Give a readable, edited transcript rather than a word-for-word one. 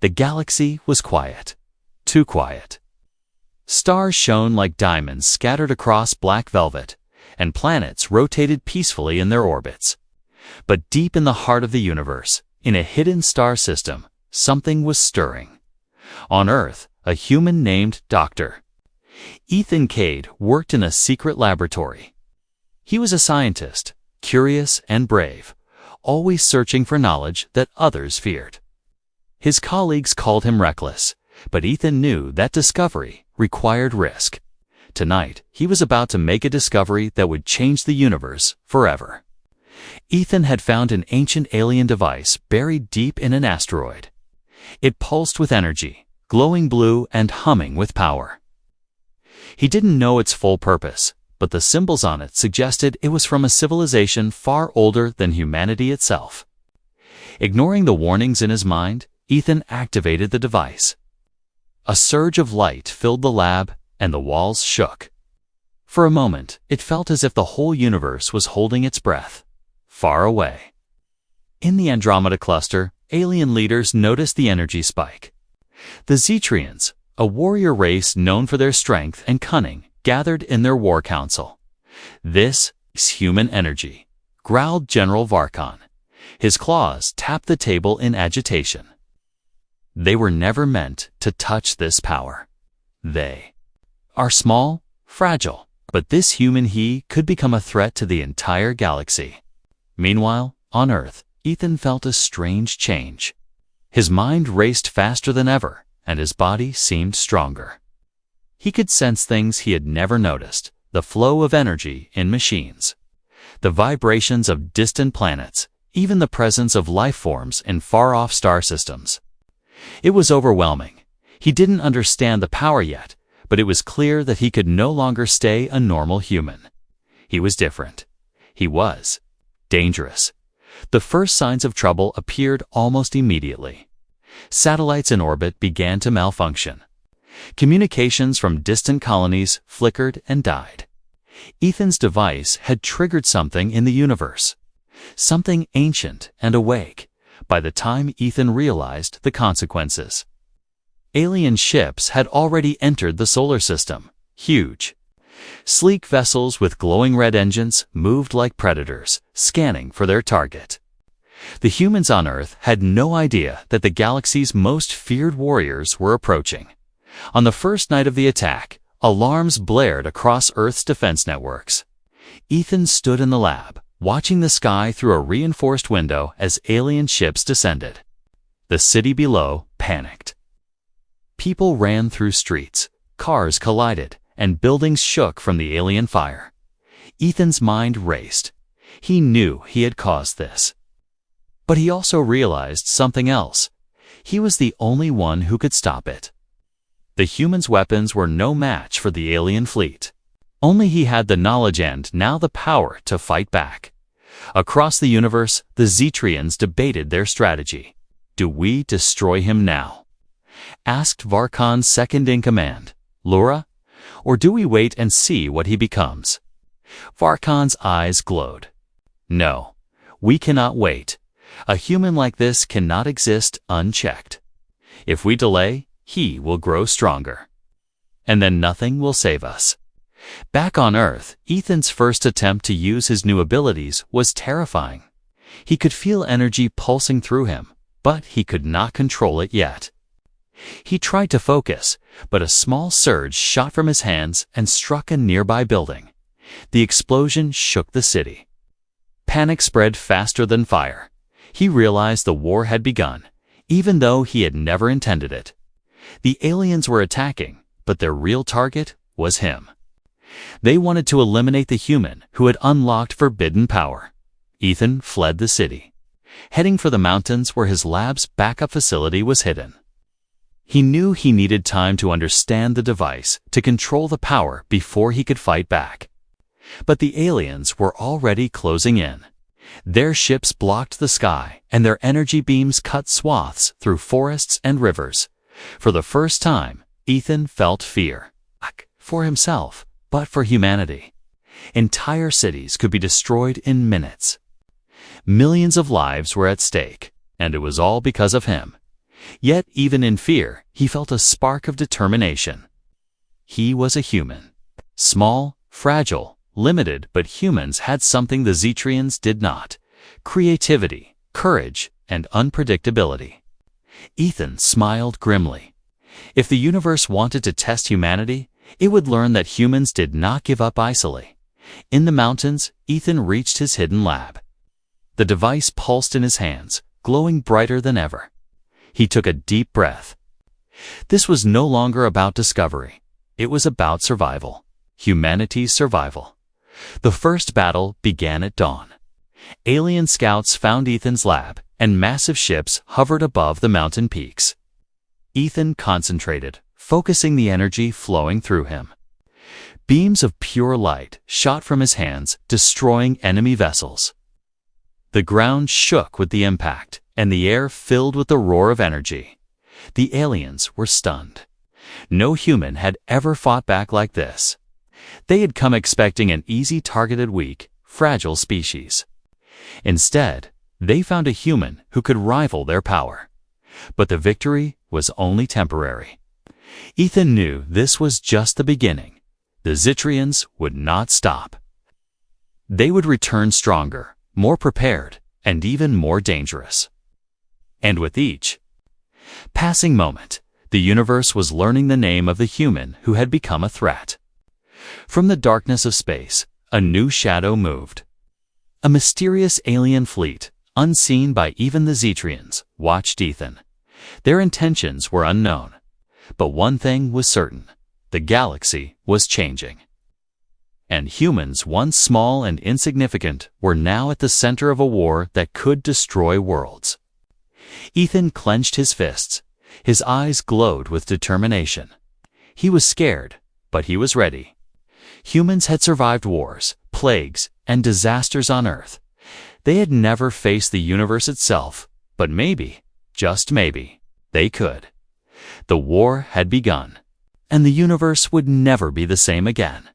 The galaxy was quiet. Too quiet. Stars shone like diamonds scattered across black velvet, and planets rotated peacefully in their orbits. But deep in the heart of the universe, in a hidden star system, something was stirring. On Earth, a human named Dr. Ethan Kade worked in a secret laboratory. He was a scientist, curious and brave, always searching for knowledge that others feared. His colleagues called him reckless, but Ethan knew that discovery required risk. Tonight, he was about to make a discovery that would change the universe forever. Ethan had found an ancient alien device buried deep in an asteroid. It pulsed with energy, glowing blue and humming with power. He didn't know its full purpose, but the symbols on it suggested it was from a civilization far older than humanity itself. Ignoring the warnings in his mind, Ethan activated the device. A surge of light filled the lab, and the walls shook. For a moment, it felt as if the whole universe was holding its breath. Far away. In the Andromeda cluster, alien leaders noticed the energy spike. The Zetrians, a warrior race known for their strength and cunning, gathered in their war council. "This is human energy," growled General Varkon. His claws tapped the table in agitation. They were never meant to touch this power. They are small, fragile, but this human he could become a threat to the entire galaxy. Meanwhile, on Earth, Ethan felt a strange change. His mind raced faster than ever, and his body seemed stronger. He could sense things he had never noticed, the flow of energy in machines, the vibrations of distant planets, even the presence of life forms in far-off star systems. It was overwhelming. He didn't understand the power yet, but it was clear that he could no longer stay a normal human. He was different. He was dangerous. The first signs of trouble appeared almost immediately. Satellites in orbit began to malfunction. Communications from distant colonies flickered and died. Ethan's device had triggered something in the universe, something ancient and awake, by the time Ethan realized the consequences. Alien ships had already entered the solar system, huge. Sleek vessels with glowing red engines moved like predators, scanning for their target. The humans on Earth had no idea that the galaxy's most feared warriors were approaching. On the first night of the attack, alarms blared across Earth's defense networks. Ethan stood in the lab, watching the sky through a reinforced window as alien ships descended. The city below panicked. People ran through streets, cars collided, and buildings shook from the alien fire. Ethan's mind raced. He knew he had caused this. But he also realized something else. He was the only one who could stop it. The humans' weapons were no match for the alien fleet. Only he had the knowledge and now the power to fight back. Across the universe, the Zetrians debated their strategy. "Do we destroy him now?" asked Varkon's second-in-command, Lura, "or do we wait and see what he becomes?" Varkon's eyes glowed. "No, we cannot wait. A human like this cannot exist unchecked. If we delay, he will grow stronger. And then nothing will save us." Back on Earth, Ethan's first attempt to use his new abilities was terrifying. He could feel energy pulsing through him, but he could not control it yet. He tried to focus, but a small surge shot from his hands and struck a nearby building. The explosion shook the city. Panic spread faster than fire. He realized the war had begun, even though he had never intended it. The aliens were attacking, but their real target was him. They wanted to eliminate the human who had unlocked forbidden power. Ethan fled the city, heading for the mountains where his lab's backup facility was hidden. He knew he needed time to understand the device, to control the power before he could fight back. But the aliens were already closing in. Their ships blocked the sky, and their energy beams cut swaths through forests and rivers. For the first time, Ethan felt fear. For himself, but for humanity. Entire cities could be destroyed in minutes. Millions of lives were at stake, and it was all because of him. Yet, even in fear, he felt a spark of determination. He was a human. Small, fragile, limited, but humans had something the Zetrians did not: creativity, courage, and unpredictability. Ethan smiled grimly. If the universe wanted to test humanity, it would learn that humans did not give up easily. In the mountains, Ethan reached his hidden lab. The device pulsed in his hands, glowing brighter than ever. He took a deep breath. This was no longer about discovery. It was about survival. Humanity's survival. The first battle began at dawn. Alien scouts found Ethan's lab, and massive ships hovered above the mountain peaks. Ethan concentrated, focusing the energy flowing through him. Beams of pure light shot from his hands, destroying enemy vessels. The ground shook with the impact, and the air filled with the roar of energy. The aliens were stunned. No human had ever fought back like this. They had come expecting an easy targeted weak, fragile species. Instead, they found a human who could rival their power. But the victory was only temporary. Ethan knew this was just the beginning. The Zetrians would not stop. They would return stronger, more prepared, and even more dangerous. And with each passing moment, the universe was learning the name of the human who had become a threat. From the darkness of space, a new shadow moved. A mysterious alien fleet, unseen by even the Zetrians, watched Ethan. Their intentions were unknown. But one thing was certain: the galaxy was changing. And humans, once small and insignificant, were now at the center of a war that could destroy worlds. Ethan clenched his fists. His eyes glowed with determination. He was scared, but he was ready. Humans had survived wars, plagues, and disasters on Earth. They had never faced the universe itself, but maybe, just maybe, they could. The war had begun, and the universe would never be the same again.